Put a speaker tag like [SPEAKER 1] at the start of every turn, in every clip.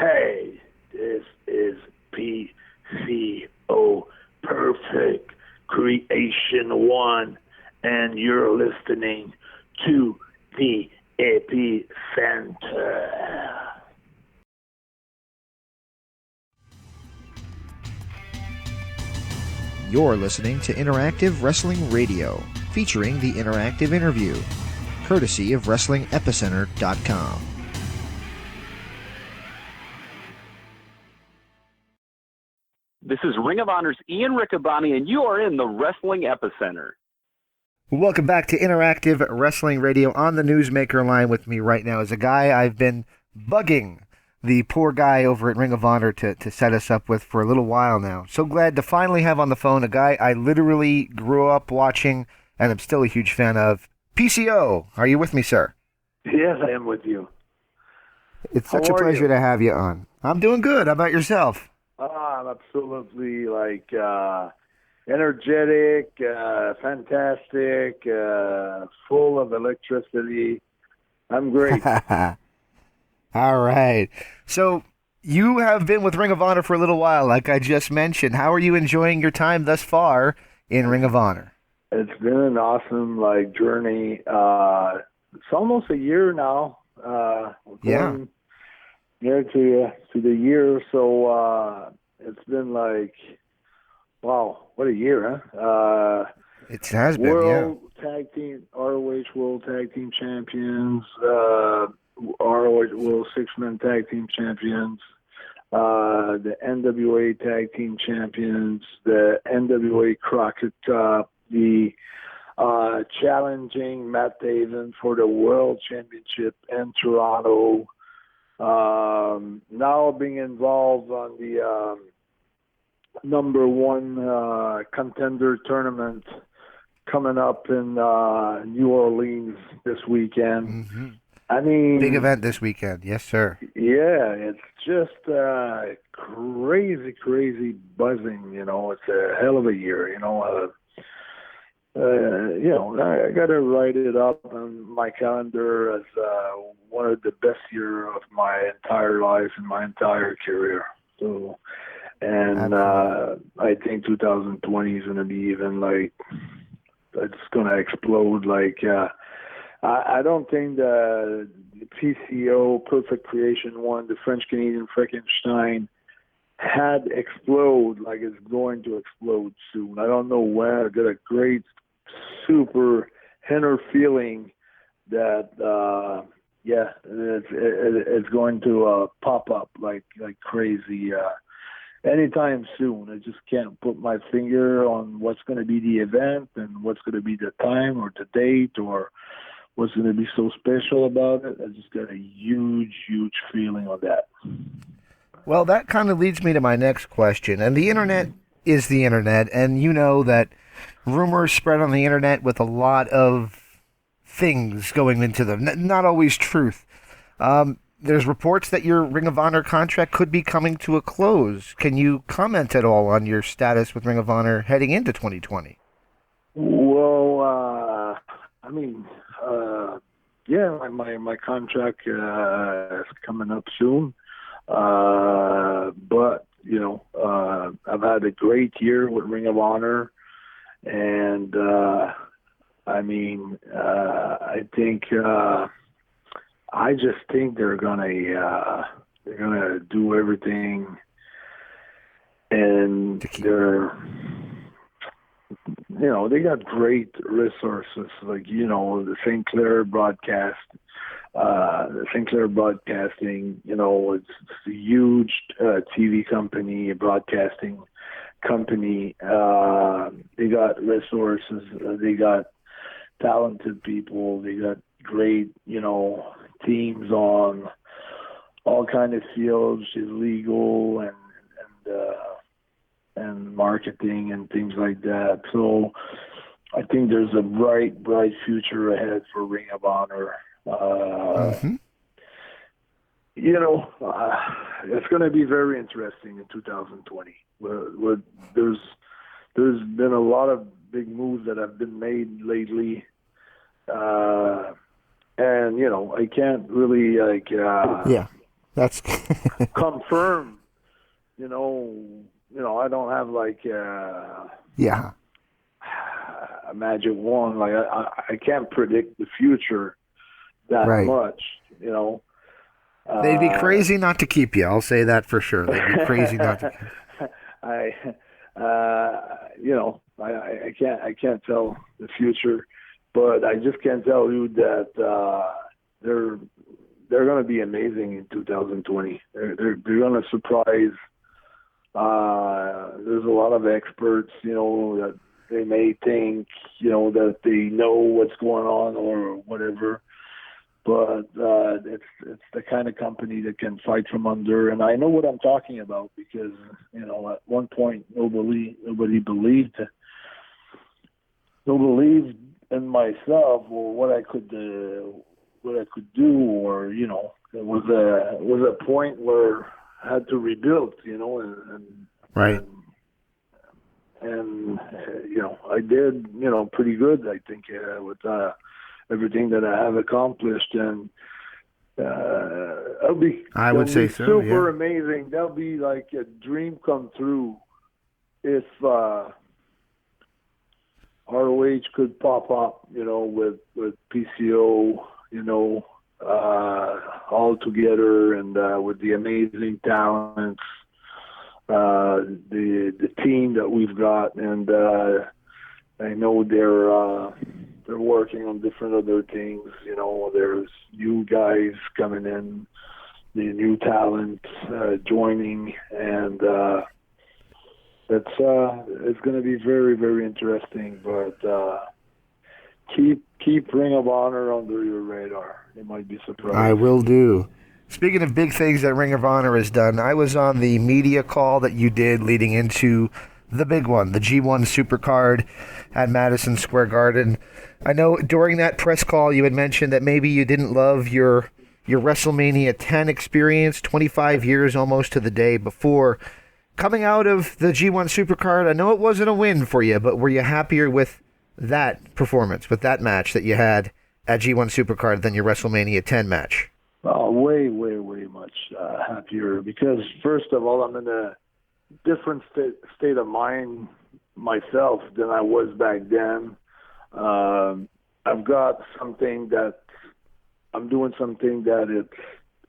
[SPEAKER 1] Hey, this is PCO, Perfect Creation 1, and you're listening to the Epicenter.
[SPEAKER 2] You're listening to Interactive Wrestling Radio, featuring the interactive interview, courtesy of WrestlingEpicenter.com.
[SPEAKER 3] This is Ring of Honor's Ian Riccaboni, and you are in the Wrestling Epicenter.
[SPEAKER 2] Welcome back to Interactive Wrestling Radio. On the Newsmaker line with me right now is a guy I've been bugging the poor guy over at Ring of Honor to set us up with for a little while now. So glad to finally have on the phone a guy I literally grew up watching and I'm still a huge fan of. PCO, are you with me, sir?
[SPEAKER 1] Yes, I am with you.
[SPEAKER 2] It's such a pleasure to have you on. I'm doing good. How about yourself?
[SPEAKER 1] I'm absolutely energetic, fantastic, full of electricity. I'm great.
[SPEAKER 2] All right. So you have been with Ring of Honor for a little while, like I just mentioned. How are you enjoying your time thus far in Ring of Honor?
[SPEAKER 1] It's been an awesome journey. It's almost a year now.
[SPEAKER 2] Yeah.
[SPEAKER 1] Near to the year, so it's been wow, what a year, huh?
[SPEAKER 2] It has been,
[SPEAKER 1] ROH World Tag Team Champions, ROH World Six-Man Tag Team Champions, the NWA Tag Team Champions, the NWA Crockett Cup, the challenging Matt Taven for the World Championship in Toronto. Now being involved on the number one contender tournament coming up in New Orleans this weekend.
[SPEAKER 2] Mm-hmm.
[SPEAKER 1] I mean,
[SPEAKER 2] big event this weekend, yes, sir.
[SPEAKER 1] Yeah, it's just crazy buzzing. It's a hell of a year. I got to write it up on my calendar as one of the best years of my entire life and my entire career. So, and I think 2020 is going to be even it's going to explode. I don't think the PCO Perfect Creation 1, the French Canadian Frankenstein, had explode like it's going to explode soon. I don't know when. I got a great, super inner feeling that it's going to pop up like crazy anytime soon. I just can't put my finger on what's going to be the event and what's going to be the time or the date or what's going to be so special about it. I just got a huge feeling on that.
[SPEAKER 2] Well, that kind of leads me to my next question. And the internet is the internet, and you know that rumors spread on the internet with a lot of things going into them, not always truth. There's reports that your Ring of Honor contract could be coming to a close. Can you comment at all on your status with Ring of Honor heading into 2020?
[SPEAKER 1] Well, my contract is coming up soon. But, I've had a great year with Ring of Honor. And, I just think they're gonna do everything, and they got great resources, the St. Clair broadcast, the St. Clair Broadcasting. It's a huge TV company, a broadcasting company. They got resources. They got talented people. They got great, teams on all kind of fields, legal and marketing and things like that. So I think there's a bright future ahead for Ring of Honor. It's going to be very interesting in 2020. There's been a lot of big moves that have been made lately. And, I can't really,
[SPEAKER 2] That's
[SPEAKER 1] confirmed. I don't have like
[SPEAKER 2] yeah.
[SPEAKER 1] a magic wand. Like I can't predict the future that
[SPEAKER 2] Right.
[SPEAKER 1] much.
[SPEAKER 2] They'd be crazy not to keep you. I'll say that for sure. They'd be crazy not to.
[SPEAKER 1] I can't tell the future, but I just can tell you that they're going to be amazing in 2020. They're going to surprise. There's a lot of experts, that they may think, that they know what's going on or whatever. But it's the kind of company that can fight from under, and I know what I'm talking about because at one point nobody believed in myself or what I could do, or there was a point where I had to rebuild, and
[SPEAKER 2] Right.
[SPEAKER 1] and I did pretty good, I think, with everything that I have accomplished, and
[SPEAKER 2] I would say so,
[SPEAKER 1] super
[SPEAKER 2] yeah.
[SPEAKER 1] amazing. That'll be like a dream come true if ROH could pop up, with PCO, all together, and with the amazing talents, the team that we've got, and I know they're working on different other things. There's new guys coming in, the new talent joining, and it's going to be very, very interesting. But keep Ring of Honor under your radar. You might be surprised.
[SPEAKER 2] I will do. Speaking of big things that Ring of Honor has done, I was on the media call that you did leading into the big one, the G1 Supercard at Madison Square Garden. I know during that press call you had mentioned that maybe you didn't love your WrestleMania 10 experience, 25 years almost to the day before. Coming out of the G1 Supercard, I know it wasn't a win for you, but were you happier with that performance, with that match that you had at G1 Supercard than your WrestleMania 10 match?
[SPEAKER 1] Oh, way, way, way much happier because, first of all, I'm in a different state of mind myself than I was back then. I've got something that I'm doing something that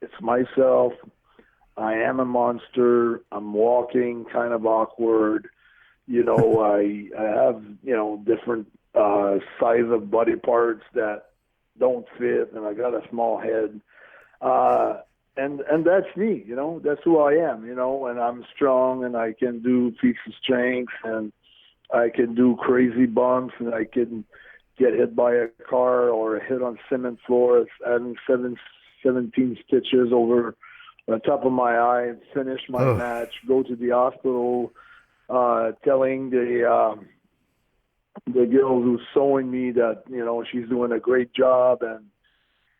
[SPEAKER 1] it's myself. I am a monster. I'm walking kind of awkward. I have, different size of body parts that don't fit, and I got a small head. And that's me, that's who I am, and I'm strong, and I can do feats of strength, and I can do crazy bumps, and I can get hit by a car or hit on cement floors, adding 17 stitches over the top of my eye, finish my match, go to the hospital, telling the girl who's sewing me that, she's doing a great job,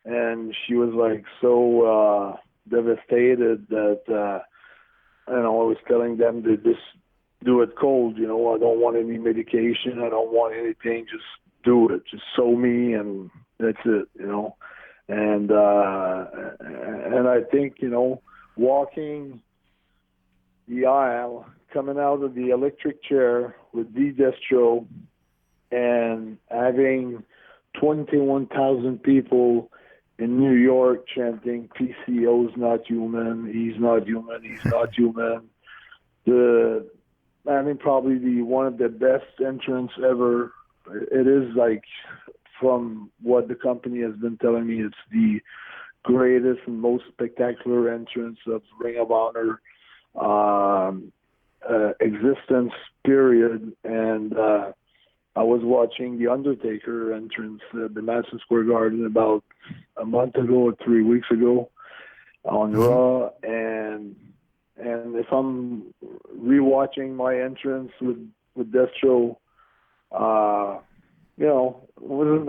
[SPEAKER 1] and she was like so devastated that I was telling them to just do it cold. I don't want any medication. I don't want anything. Just do it. Just sew me, and that's it. And I think walking the aisle, coming out of the electric chair with the Destro, and having 21,000 people in New York chanting, PCO's not human, he's not human, he's not human. Probably one of the best entrants ever. It is like, from what the company has been telling me, it's the greatest and most spectacular entrance of Ring of Honor existence, period. And I was watching The Undertaker entrance at the Madison Square Garden about a month ago or 3 weeks ago on Raw, and if I'm rewatching my entrance with Destro, wasn't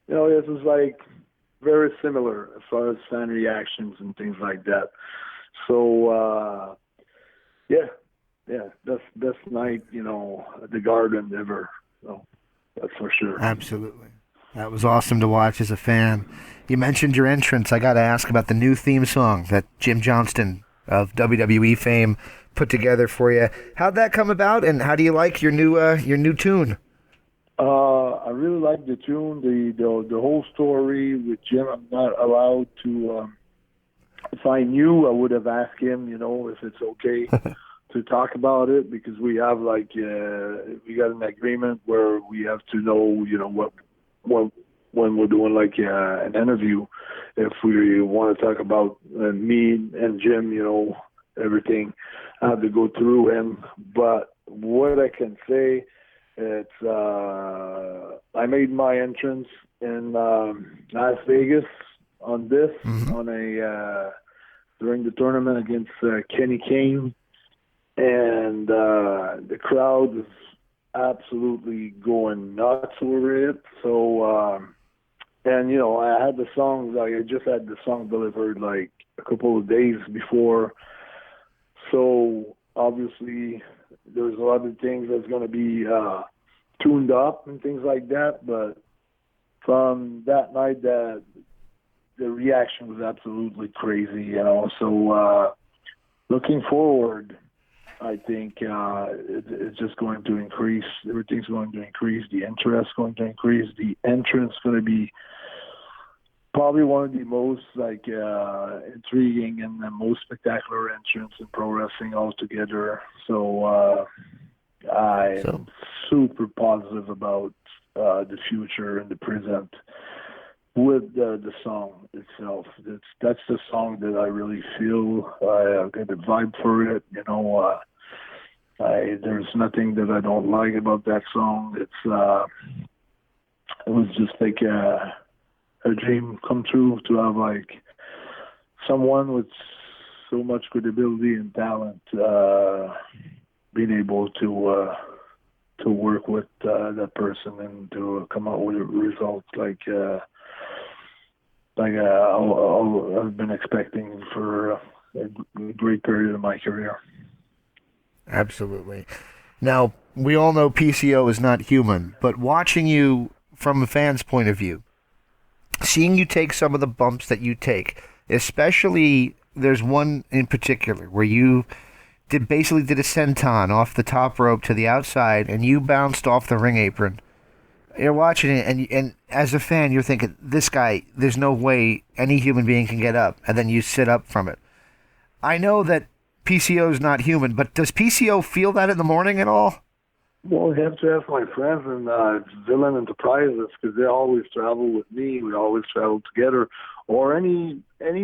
[SPEAKER 1] this was like very similar as far as fan reactions and things like that. So best night at the Garden ever. So that's for sure.
[SPEAKER 2] Absolutely. That was awesome to watch as a fan. You mentioned your entrance. I got to ask about the new theme song that Jim Johnston of WWE fame put together for you. How'd that come about, and how do you like your new tune?
[SPEAKER 1] I really like the tune, the whole story with Jim. I'm not allowed to. If I knew, I would have asked him, if it's okay to talk about it, because we have we got an agreement where we have to know, what when we're doing an interview, if we want to talk about me and Jim, everything, I have to go through him. But what I can say, it's I made my entrance in Las Vegas on this, on a during the tournament against Kenny Kane, and the crowd is absolutely going nuts over it. So, and I had the song, I just had the song delivered a couple of days before. So obviously there's a lot of things that's going to be tuned up and things like that. But from that night, the reaction was absolutely crazy, So looking forward, I think it's just going to increase. Everything's going to increase. The interest going to increase. The entrance going to be probably one of the most intriguing and the most spectacular entrance in pro wrestling altogether. So I'm super positive about the future and the present with the song itself. That's the song that I really feel. I get the vibe for it. There's nothing that I don't like about that song. It was just like a dream come true to have someone with so much credibility and talent being able to work with that person and to come out with results I've been expecting for a great period of my career.
[SPEAKER 2] Absolutely. Now, we all know PCO is not human, but watching you from a fan's point of view, seeing you take some of the bumps that you take, especially there's one in particular where you basically did a senton off the top rope to the outside and you bounced off the ring apron. You're watching it, and as a fan, you're thinking, this guy, there's no way any human being can get up, and then you sit up from it. I know that PCO is not human, but does PCO feel that in the morning at all?
[SPEAKER 1] Well, I have to ask my friends and Villain Enterprises, because they always travel with me. We always travel together. Or any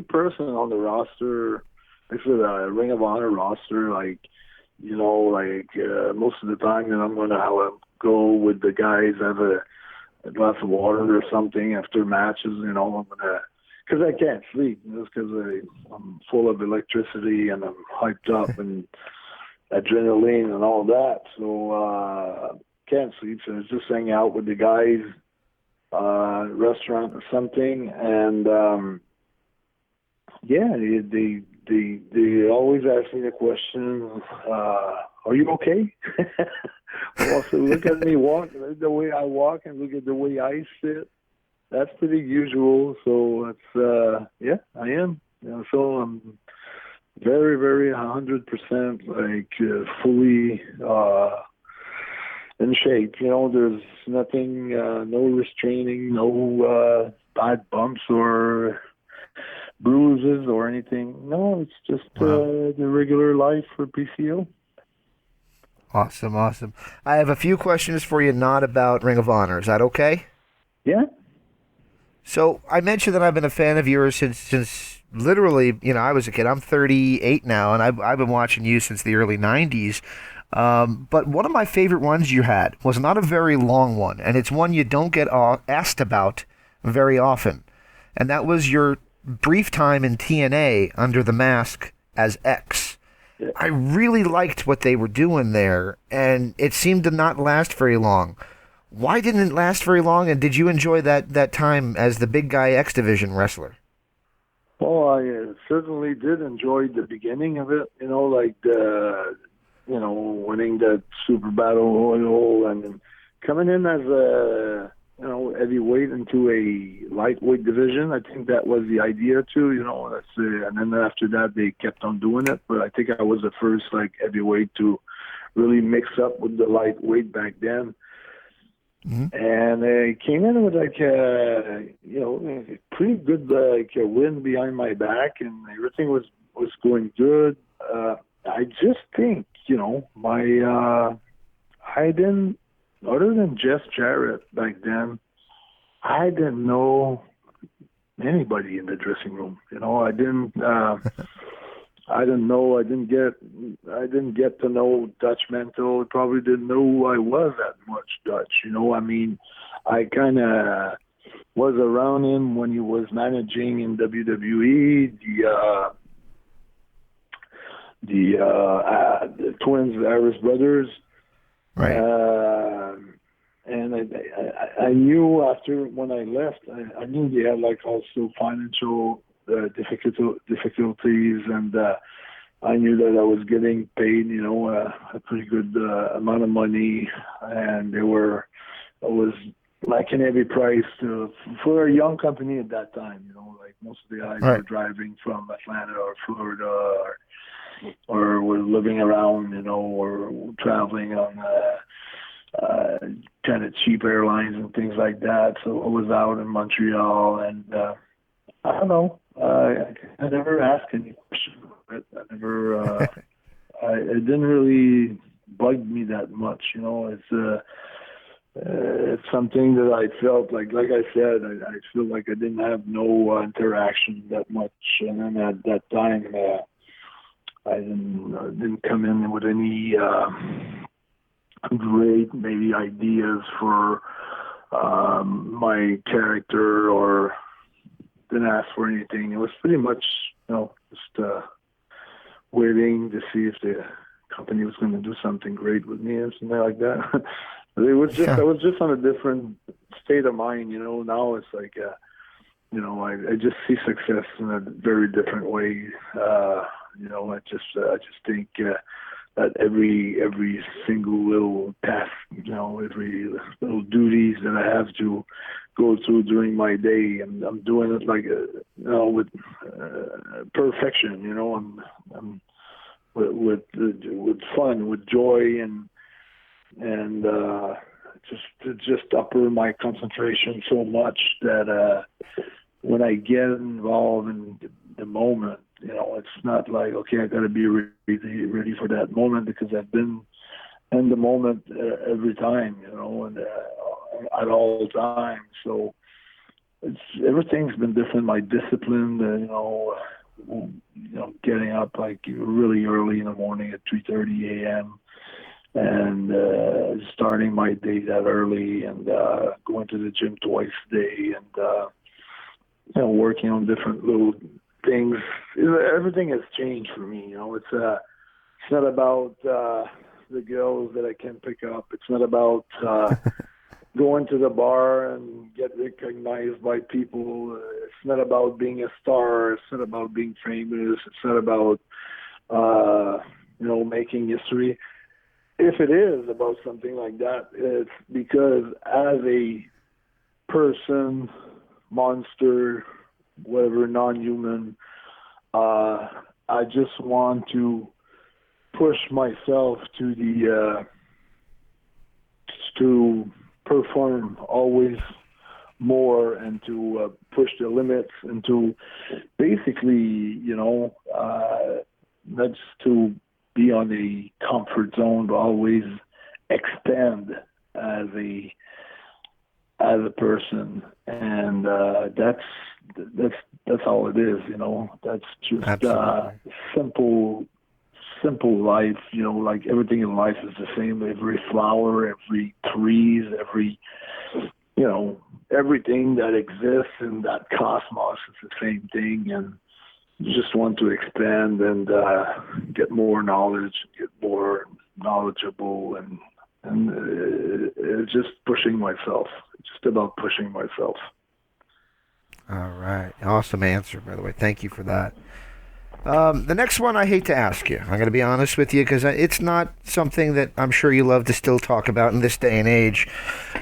[SPEAKER 1] person on the roster, actually the Ring of Honor roster, most of the time that I'm going to go with the guys, have a glass of water or something after matches, I'm going to, because I can't sleep, just because I'm full of electricity and I'm hyped up and adrenaline and all that, so can't sleep, so it's just hang out with the guys, restaurant or something, and they always ask me the question, are you okay? Well, so look at me walk, the way I walk, and look at the way I sit. That's pretty usual. So it's I am. So I'm very, very 100% fully in shape. There's nothing, no restraining, no bad bumps or bruises or anything. No, it's just the regular life for PCO.
[SPEAKER 2] Awesome. I have a few questions for you, not about Ring of Honor. Is that okay?
[SPEAKER 1] Yeah.
[SPEAKER 2] So I mentioned that I've been a fan of yours since literally, I was a kid. I'm 38 now, and I've been watching you since the early 90s. But one of my favorite ones you had was not a very long one, and it's one you don't get asked about very often. And that was your brief time in TNA under the mask as X. I really liked what they were doing there, and it seemed to not last very long. Why didn't it last very long, and did you enjoy that time as the big guy X Division wrestler?
[SPEAKER 1] Well, I certainly did enjoy the beginning of it, winning that Super Battle Royal and coming in as heavyweight into a lightweight division. I think that was the idea too. And then after that they kept on doing it. But I think I was the first heavyweight to really mix up with the lightweight back then. Mm-hmm. And I came in with a pretty good win behind my back, and everything was going good. I just think I didn't, other than Jeff Jarrett back then, I didn't know anybody in the dressing room. I didn't know. I didn't get to know Dutch Mental. Probably didn't know who I was that much Dutch. I kind of was around him when he was managing in WWE. The twins, the Irish brothers.
[SPEAKER 2] Right.
[SPEAKER 1] And I knew after when I left, I knew they had also financial difficulties, and I knew that I was getting paid, a pretty good amount of money, and I was in every price for a young company at that time. Most of the guys were driving from Atlanta or Florida, or were living around, or traveling on kind of cheap airlines and things like that. So I was out in Montreal, and I don't know. I never asked any questions. I never. It didn't really bug me that much. It's something that I felt like I said, I feel like I didn't have no interaction that much, and then at that time. I didn't come in with any great maybe ideas for my character, or didn't ask for anything. It was pretty much just waiting to see if the company was going to do something great with me and something like that. It was just I was just on a different state of mind. Now it's I just see success in a very different way. I just think that every single little task, every little duties that I have to go through during my day, and I'm doing it with perfection. I'm with fun, with joy, and just upper my concentration so much that when I get involved in the moment, it's not like, okay, I got to be ready for that moment, because I've been in the moment every time, and at all times. So everything's been different. My discipline, getting up really early in the morning at 3:30 a.m. and starting my day that early, and going to the gym twice a day, and working on different little things. Everything has changed for me. It's not about the girls that I can pick up. It's not about going to the bar and get recognized by people. It's not about being a star. It's not about being famous. It's not about making history. If it is about something like that, it's because as a person, monster, whatever, non-human, I just want to push myself to perform always more, and to push the limits, and to basically, not just to be on a comfort zone, but always expand as a person, and that's all it is. That's just simple life. Everything in life is the same. Every flower, every trees, everything that exists in that cosmos is the same thing, and you just want to expand and get more knowledge, get more knowledgeable, and it's just pushing myself. It's just about pushing myself.
[SPEAKER 2] All right. Awesome answer, by the way. Thank you for that. The next one I hate to ask you. I'm going to be honest with you because it's not something that I'm sure you love to still talk about in this day and age.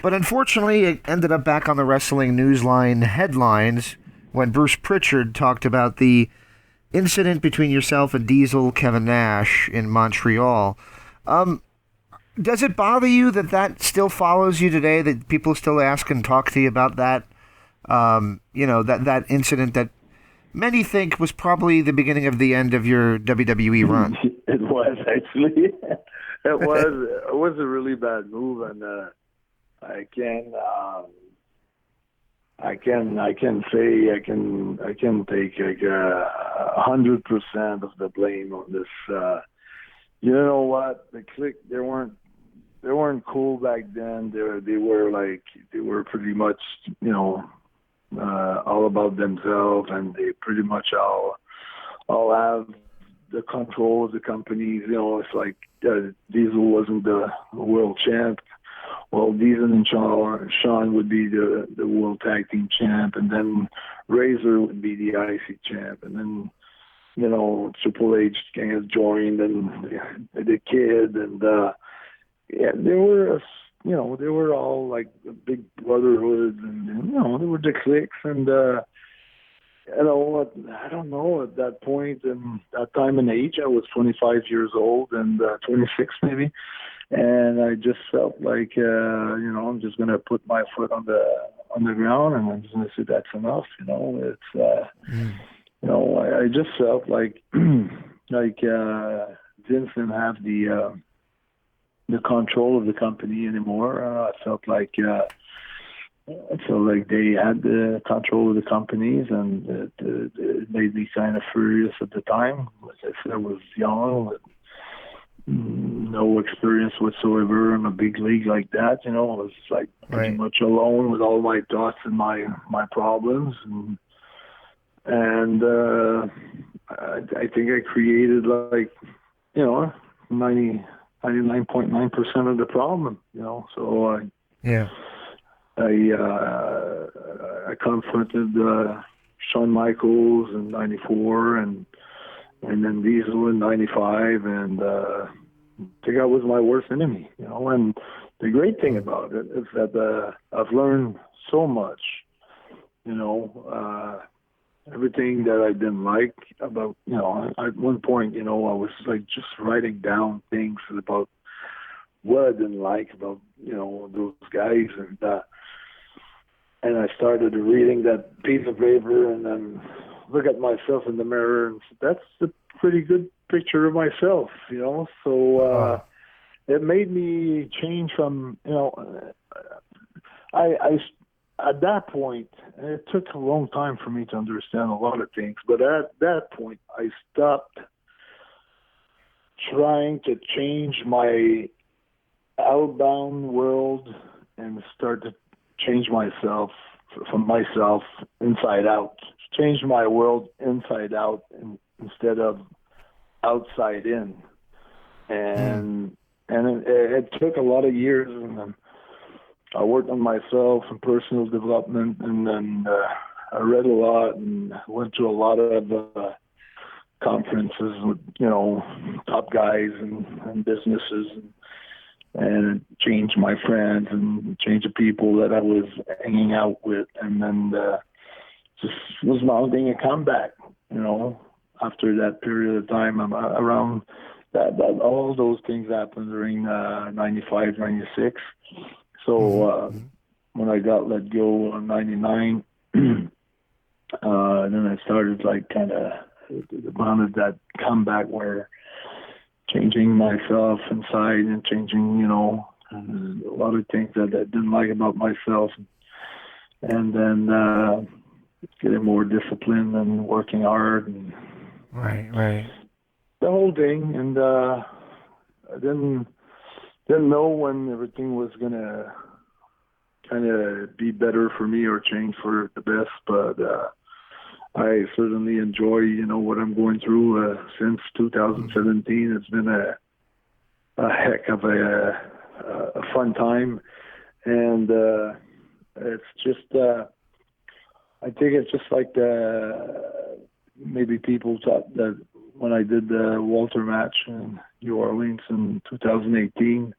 [SPEAKER 2] But unfortunately, it ended up back on the Wrestling Newsline headlines when Bruce Prichard talked about the incident between yourself and Diesel Kevin Nash in Montreal. Does it bother you that still follows you today, that people still ask and talk to you about that? That incident that many think was probably the beginning of the end of your WWE run.
[SPEAKER 1] It was, actually. It was a really bad move, and I can say I can take like 100% of the blame on this. You know what? The Kliq, they weren't cool back then. They were pretty much, all about themselves, and they pretty much all have the control of the companies. It's like Diesel wasn't the world champ. Well, Diesel and Sean would be the world tag team champ, and then Razor would be the IC champ, and then Triple H kind of joined, and the Kid, and they were all like a big brotherhood, and they were the Kliqs, and I don't know, at that point and that time and age, I was 25 years old and 26 maybe, and I just felt like I'm just gonna put my foot on the ground, and I'm just gonna say that's enough. I just felt like Vince didn't have the control of the company anymore. I felt like they had the control of the companies, and it made me kind of furious at the time. Like I said, I was young, with no experience whatsoever in a big league like that. I was like pretty much alone with all my thoughts and my problems, and I think I created 99.9% of the problem, so I confronted Shawn Michaels in '94 and then Diesel in '95, and I think I was my worst enemy, and the great thing about it is that I've learned so much, everything that I didn't like about, at one point, I was like just writing down things about what I didn't like about, those guys, and I started reading that piece of paper and then look at myself in the mirror, and that's a pretty good picture of myself, so it made me change from, at that point, it took a long time for me to understand a lot of things, but at that point, I stopped trying to change my outbound world and start to change myself from myself inside out. Change my world inside out instead of outside in. And it took a lot of years, and I worked on myself and personal development, and then I read a lot and went to a lot of conferences with, top guys and businesses, and changed my friends and changed the people that I was hanging out with, and then just was mounting a comeback, after that period of time. Around that all those things happened during 95, 96. So when I got let go in 99, then I started kind of mounted that comeback where changing myself inside and changing, a lot of things that I didn't like about myself, and then getting more disciplined and working hard, and
[SPEAKER 2] right,
[SPEAKER 1] the whole thing. And I didn't know when everything was gonna kind of be better for me or change for the best, but I certainly enjoy, what I'm going through since 2017. It's been a heck of a fun time, and it's just I think it's just like maybe people thought that when I did the Walter match in New Orleans in 2018.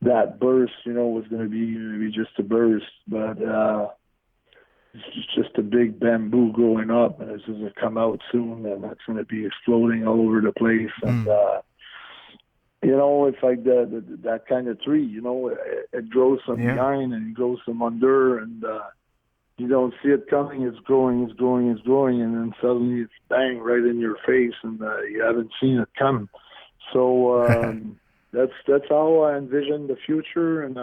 [SPEAKER 1] That burst, was going to be maybe just a burst, but it's just a big bamboo growing up, and it's going to come out soon, and that's going to be exploding all over the place. And it's like that kind of tree. It grows from behind and it grows from under, and you don't see it coming. It's growing, and then suddenly it's bang right in your face, and you haven't seen it come. So that's how I envision the future, and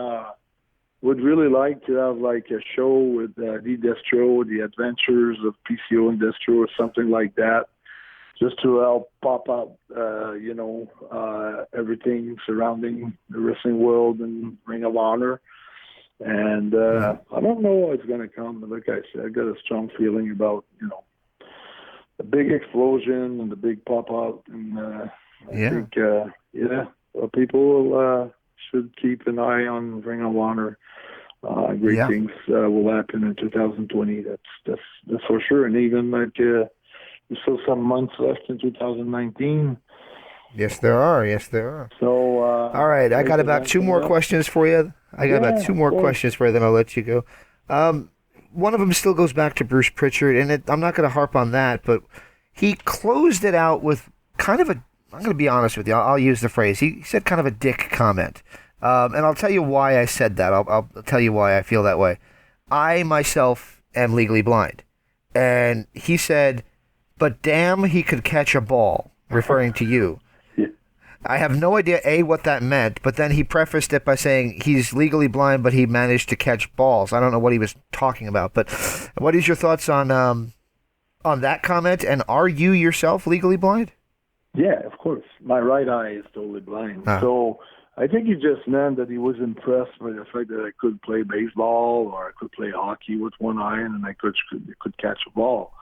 [SPEAKER 1] would really like to have like a show with the Destro, the Adventures of PCO and Destro, or something like that, just to help pop up, everything surrounding the wrestling world and Ring of Honor. And I don't know what's going to come, but like I said, I got a strong feeling about, the big explosion and the big pop-up. And I think, people should keep an eye on Ring of Honor. Great things will happen in 2020. That's for sure. And even like there's still some months left in 2019.
[SPEAKER 2] Yes, there are.
[SPEAKER 1] So
[SPEAKER 2] all right, I got about two more questions for you. Questions for you, then I'll let you go. One of them still goes back to Bruce Prichard, and I'm not going to harp on that, but he closed it out with kind of I'm going to be honest with you. I'll use the phrase. He said kind of a dick comment. And I'll tell you why I said that. I'll tell you why I feel that way. I, myself, am legally blind. And he said, but damn, he could catch a ball, referring to you. Yeah. I have no idea, A, what that meant, but then he prefaced it by saying he's legally blind, but he managed to catch balls. I don't know what he was talking about, but what is your thoughts on that comment? And are you yourself legally blind?
[SPEAKER 1] Yeah, of course. My right eye is totally blind. So I think he just meant that he was impressed by the fact that I could play baseball or I could play hockey with one eye and I could catch a ball.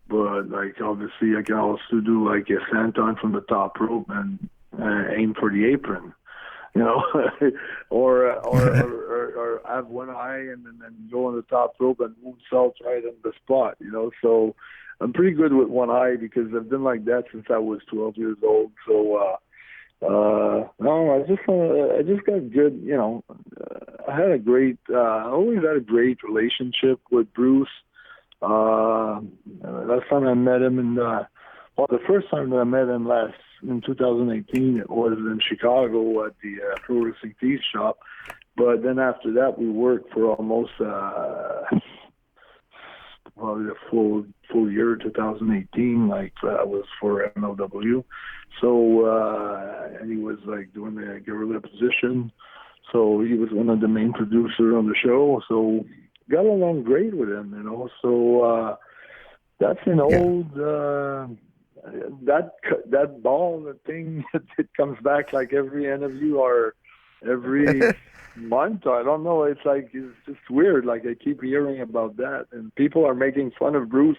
[SPEAKER 1] But, like, obviously I can also do, like, a senton from the top rope and aim for the apron, or have one eye and then go on the top rope and moonsault right on the spot, So I'm pretty good with one eye because I've been like that since I was 12 years old. So, no, I just got good, I had I always had a great relationship with Bruce. Last time I met him the first time that I met him in 2018, it was in Chicago at the Pro Wrestling Tees shop. But then after that, we worked for almost probably a full year, 2018, like was for MLW. So, and he was like doing the guerrilla position. So he was one of the main producers on the show. So got along great with him, So that's an old that ball, the thing, it comes back like every interview or every month. I don't know. It's like it's just weird. Like I keep hearing about that, and people are making fun of Bruce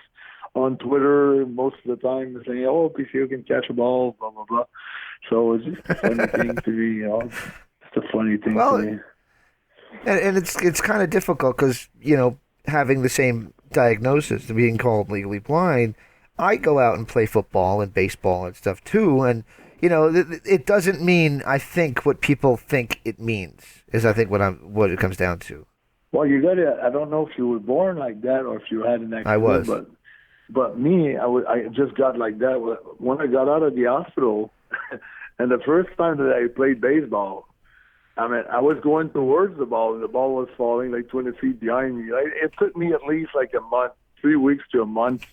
[SPEAKER 1] on Twitter most of the time, saying, "Oh, PCO can catch a ball," blah blah blah. So it's just a funny thing to be, It's a funny thing to me.
[SPEAKER 2] And it's kind of difficult because having the same diagnosis, being called legally blind, I go out and play football and baseball and stuff too, and it doesn't mean I think what people think it means. Is I think what it comes down to.
[SPEAKER 1] Well, you I don't know if you were born like that or if you had an accident.
[SPEAKER 2] I was.
[SPEAKER 1] But me, I just got like that when I got out of the hospital, and the first time that I played baseball, I mean, I was going towards the ball, and the ball was falling like 20 feet behind me. It took me at least like a month, 3 weeks to a month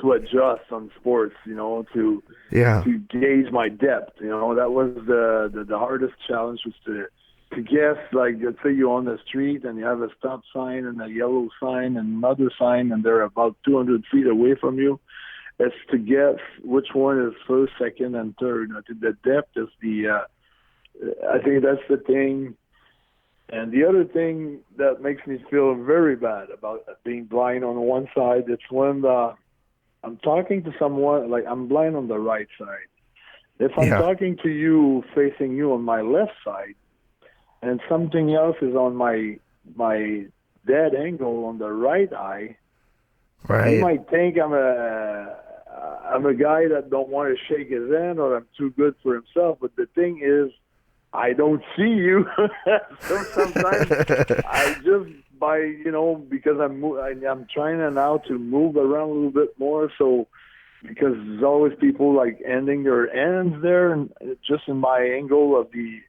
[SPEAKER 1] to adjust on sports, to gauge my depth. That was the hardest challenge, was to guess, like, let's say you're on the street and you have a stop sign and a yellow sign and another sign, and they're about 200 feet away from you. It's to guess which one is first, second, and third. The depth is I think that's the thing. And the other thing that makes me feel very bad about being blind on one side, it's when I'm talking to someone, like I'm blind on the right side. If I'm talking to you, facing you on my left side, and something else is on my dead angle on the right eye, you might think I'm a guy that don't want to shake his hand or I'm too good for himself. But the thing is, I don't see you. So sometimes I just because I'm trying now to move around a little bit more. So because there's always people like ending their ends there, and just in my angle of the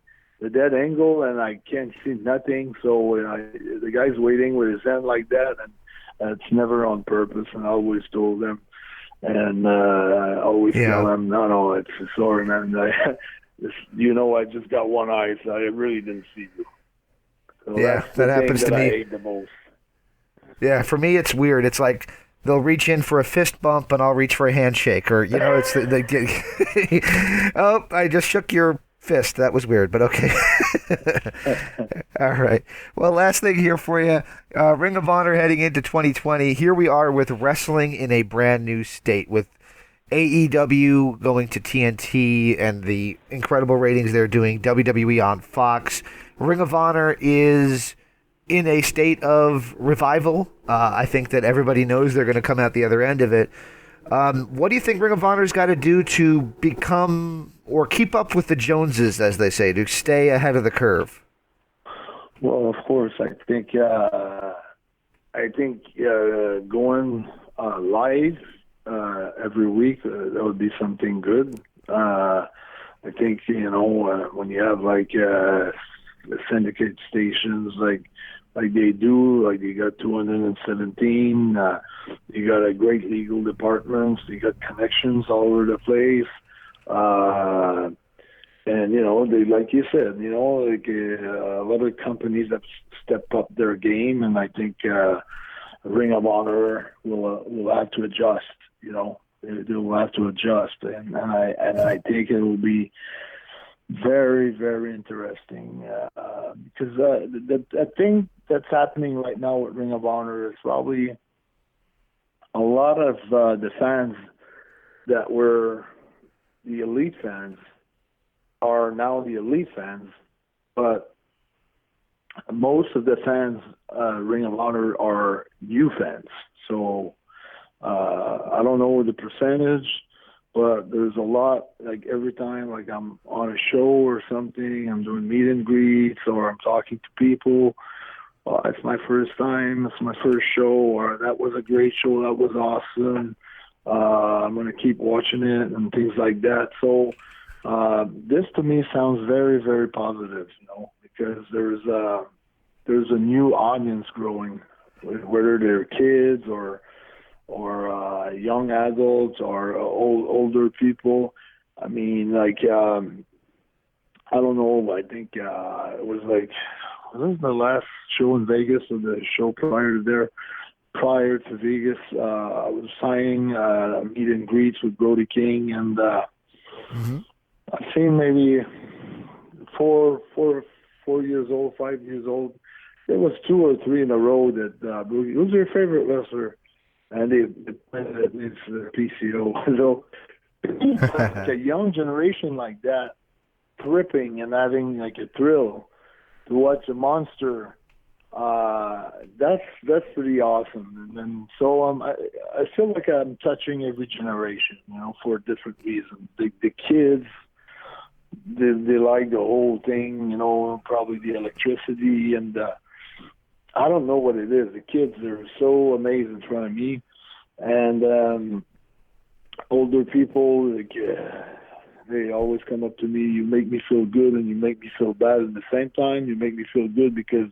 [SPEAKER 1] dead angle, and I can't see nothing. So the guy's waiting with his hand like that, and it's never on purpose. And I always told them, and I always tell them, no, it's sorry, man. I just got one eye, so I really didn't see you. So
[SPEAKER 2] that happens to me.
[SPEAKER 1] I hate the most.
[SPEAKER 2] Yeah, for me it's weird. It's like they'll reach in for a fist bump and I'll reach for a handshake, or it's oh, I just shook your fist. That was weird, but okay. All right. Well, last thing here for you, Ring of Honor heading into 2020. Here we are with wrestling in a brand new state, with AEW going to TNT and the incredible ratings they're doing, WWE on Fox. Ring of Honor is in a state of revival. I think that everybody knows they're going to come out the other end of it. What do you think Ring of Honor's got to do to become or keep up with the Joneses, as they say, to stay ahead of the curve?
[SPEAKER 1] Well, of course, I think going live every week, that would be something good. I think, when you have like syndicate stations like they do, like you got 217, you got a great legal department, you got connections all over the place. And, they, like you said, a lot of companies have stepped up their game, and I think Ring of Honor will have to adjust, they will have to adjust. And I think it will be very, very interesting because the thing that's happening right now with Ring of Honor is probably a lot of the fans that were the elite fans are now the elite fans, but most of the fans, Ring of Honor, are new fans. So I don't know the percentage, but there's a lot, like every time like I'm on a show or something, I'm doing meet and greets or I'm talking to people, it's my first time, it's my first show, or that was a great show, that was awesome, I'm going to keep watching it and things like that. So this to me sounds very, very positive, because there's a new audience growing, whether they're kids or young adults or older people. I mean, like, I don't know, I think it was like, this was the last show in Vegas or the show prior to Vegas. I was signing meet and greets with Brody King, and I've seen maybe 4 years old, 5 years old. There was 2 or 3 in a row that who's your favorite wrestler? And it's the PCO. So like a young generation like that, tripping and having like a thrill to watch a monster, that's pretty awesome. And so I feel like I'm touching every generation, for different reasons. The kids, they like the whole thing, probably the electricity, and I don't know what it is. The kids are so amazing in front of me, and older people, like, they always come up to me. You make me feel good, and you make me feel bad at the same time. You make me feel good because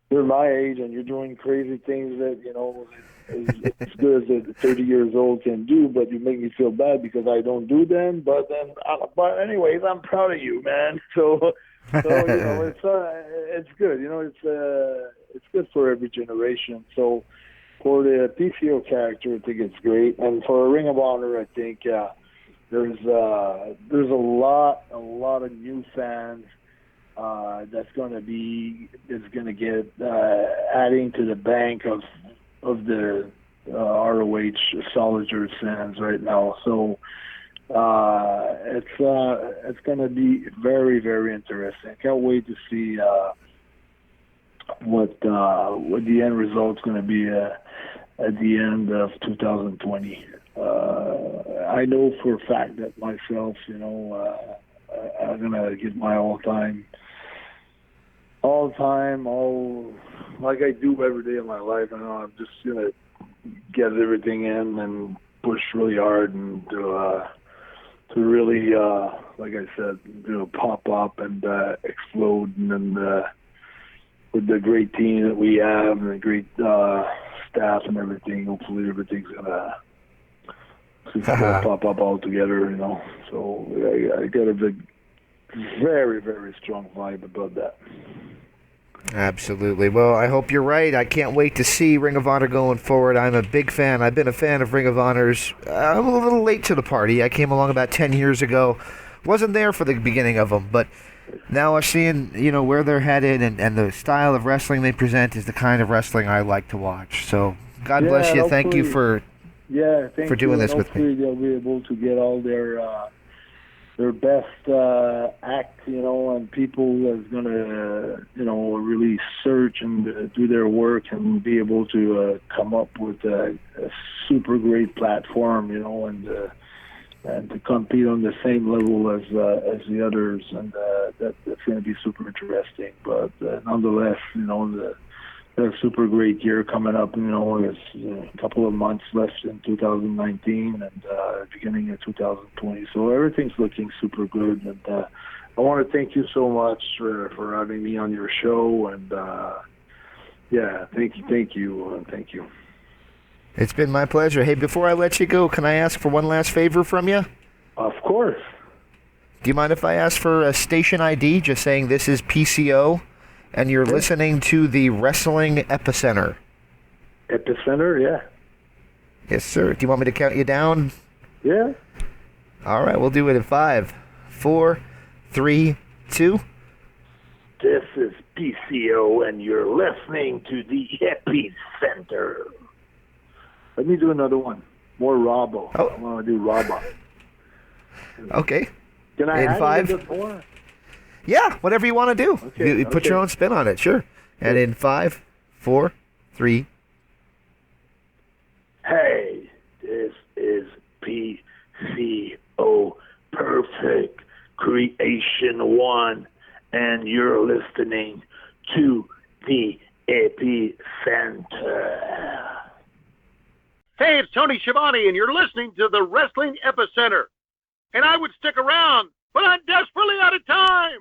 [SPEAKER 1] you're my age and you're doing crazy things that as good as the 30 years old can do, but you make me feel bad because I don't do them. But anyways, I'm proud of you, man. So it's good. It's good for every generation. So for the PCO character, I think it's great, and for Ring of Honor, I think there's a lot of new fans that's going to get adding to the bank of the ROH Soldier fans right now. So it's going to be very, very interesting. I can't wait to see what the end result's going to be at the end of 2020. I know for a fact that myself, I'm gonna give my all like I do every day of my life. I know I'm just gonna get everything in and push really hard and to really, like I said, pop up and explode, and then with the great team that we have and the great staff and everything, hopefully everything's gonna pop up all together, So I got a very, very strong vibe about that.
[SPEAKER 2] Absolutely. Well, I hope you're right. I can't wait to see Ring of Honor going forward. I'm a big fan. I've been a fan of Ring of Honor's. I'm a little late to the party. I came along about 10 years ago. Wasn't there for the beginning of them, but now I'm seeing, where they're headed, and the style of wrestling they present is the kind of wrestling I like to watch. So God bless you. Thank you for doing this with me.
[SPEAKER 1] Hopefully they'll be able to get all their best act, and people that's going to, really search and do their work and be able to come up with a super great platform, and to compete on the same level as the others, and that's going to be super interesting. But nonetheless, the super great year coming up. There's a couple of months left in 2019 and beginning of 2020. So everything's looking super good. And I want to thank you so much for having me on your show. And thank you.
[SPEAKER 2] It's been my pleasure. Hey, before I let you go, can I ask for one last favor from you?
[SPEAKER 1] Of course.
[SPEAKER 2] Do you mind if I ask for a station ID, just saying this is PCO? And you're listening to the Wrestling Epicenter.
[SPEAKER 1] Epicenter, yeah.
[SPEAKER 2] Yes, sir. Do you want me to count you down?
[SPEAKER 1] Yeah.
[SPEAKER 2] All right, we'll do it in 5, 4, 3, 2.
[SPEAKER 1] This is PCO, and you're listening to the Epicenter. Let me do another one. More Robbo.
[SPEAKER 2] Oh.
[SPEAKER 1] I want to do Robbo.
[SPEAKER 2] Okay.
[SPEAKER 1] Can I add
[SPEAKER 2] 5?
[SPEAKER 1] a bit more?
[SPEAKER 2] Yeah, whatever you want to do.
[SPEAKER 1] Okay,
[SPEAKER 2] you put your own spin on it, sure. And in 5, 4, 3.
[SPEAKER 1] Hey, this is PCO Perfect Creation 1, and you're listening to the Epicenter.
[SPEAKER 4] Hey, it's Tony Schiavone, and you're listening to the Wrestling Epicenter. And I would stick around, but I'm desperately out of time.